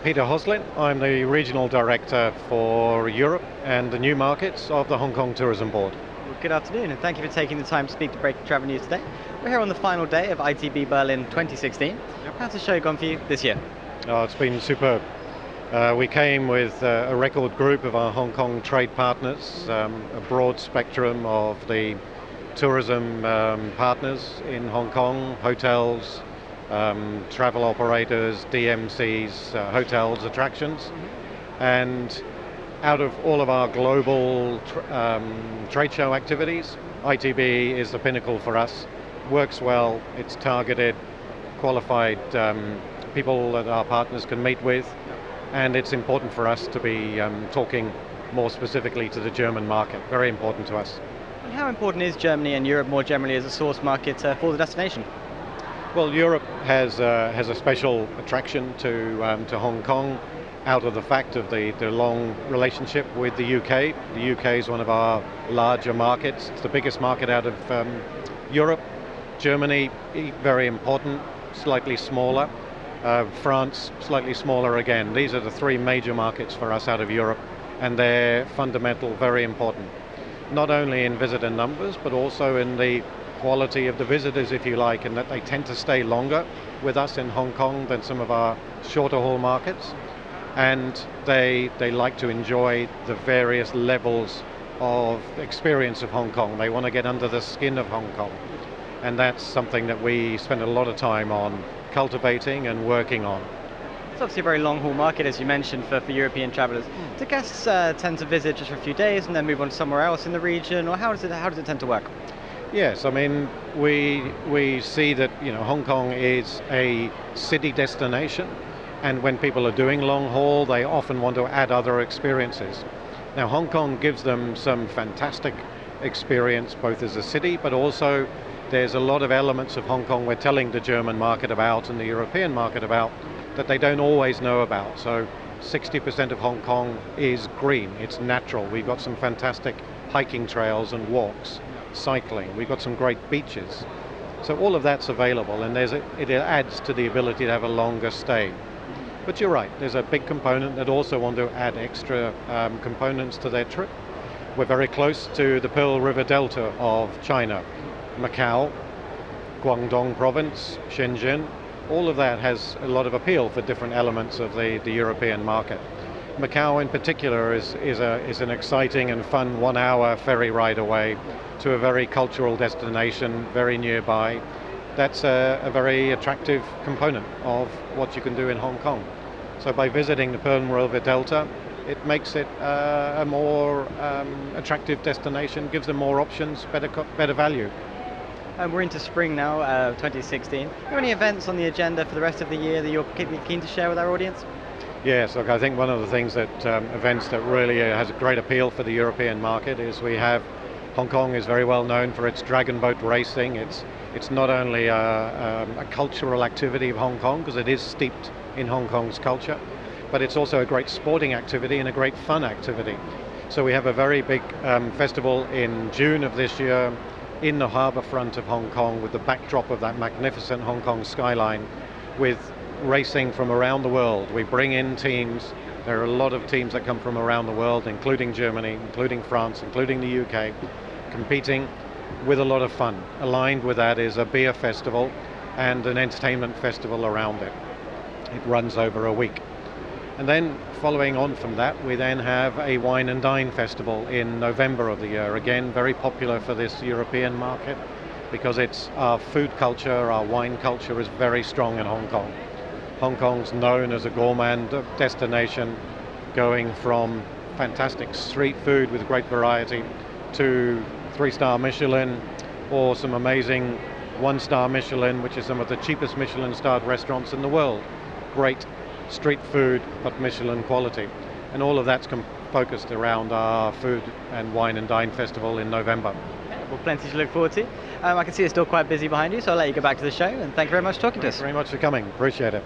Peter Hoslin. I'm the Regional Director for Europe and the new markets of the Hong Kong Tourism Board. Well, good afternoon, and thank you for taking the time to speak to Breaking Travel News today. We're here on the final day of ITB Berlin 2016. How's the show gone for you this year? Oh, it's been superb. We came with a record group of our Hong Kong trade partners, a broad spectrum of the tourism partners in Hong Kong, hotels, travel operators, DMCs, hotels, attractions. And out of all of our global trade show activities, ITB is the pinnacle for us. Works well, it's targeted, qualified people that our partners can meet with, and it's important for us to be talking more specifically to the German market. Very important to us. And how important is Germany and Europe more generally as a source market for the destination? Well, Europe has a special attraction to Hong Kong out of the fact of the long relationship with the UK. The UK is one of our larger markets. It's the biggest market out of Europe. Germany, very important, slightly smaller. France, slightly smaller again. These are the three major markets for us out of Europe, and they're fundamental, very important. Not only in visitor numbers, but also in the quality of the visitors, if you like, and that they tend to stay longer with us in Hong Kong than some of our shorter haul markets. And they like to enjoy the various levels of experience of Hong Kong. They want to get under the skin of Hong Kong. And that's something that we spend a lot of time on cultivating and working on. It's obviously a very long haul market, as you mentioned, for European travellers. Do guests tend to visit just for a few days and then move on to somewhere else in the region, or how does it tend to work? Yes, I mean, we see that, Hong Kong is a city destination, and when people are doing long haul, they often want to add other experiences. Now, Hong Kong gives them some fantastic experience, both as a city, but also there's a lot of elements of Hong Kong we're telling the German market about and the European market about that they don't always know about. So 60% of Hong Kong is green, it's natural. We've got some fantastic hiking trails and walks, cycling. We've got some great beaches. So all of that's available, and it adds to the ability to have a longer stay. But you're right, there's a big component that also want to add extra components to their trip. We're very close to the Pearl River Delta of China, Macau, Guangdong province, Shenzhen. All of that has a lot of appeal for different elements of the European market. Macau in particular is an exciting and fun 1 hour ferry ride away to a very cultural destination very nearby. That's a very attractive component of what you can do in Hong Kong. So by visiting the Pearl River Delta, it makes it a more attractive destination, gives them more options, better value. We're into spring now, 2016. Are there any events on the agenda for the rest of the year that you're keen to share with our audience? Yes, look, I think one of the things that events that really has a great appeal for the European market is we have Hong Kong is very well known for its dragon boat racing. It's not only a cultural activity of Hong Kong, because it is steeped in Hong Kong's culture, but it's also a great sporting activity and a great fun activity. So we have a very big festival in June of this year in the harbour front of Hong Kong with the backdrop of that magnificent Hong Kong skyline with racing from around the world. We bring in teams. There are a lot of teams that come from around the world, including Germany, including France, including the UK, competing with a lot of fun. Aligned with that is a beer festival and an entertainment festival around it. It runs over a week. And then following on from that, we then have a wine and dine festival in November of the year. Again, very popular for this European market because it's our food culture, our wine culture is very strong in Hong Kong. Hong Kong's known as a gourmand destination, going from fantastic street food with great variety to 3-star Michelin or some amazing 1-star Michelin, which is some of the cheapest Michelin-starred restaurants in the world. Great street food, but Michelin quality. And all of that's focused around our food and wine and dine festival in November. Well, plenty to look forward to. I can see it's still quite busy behind you, so I'll let you go back to the show, and thank you very much for talking to us. Thanks very much for coming. Appreciate it.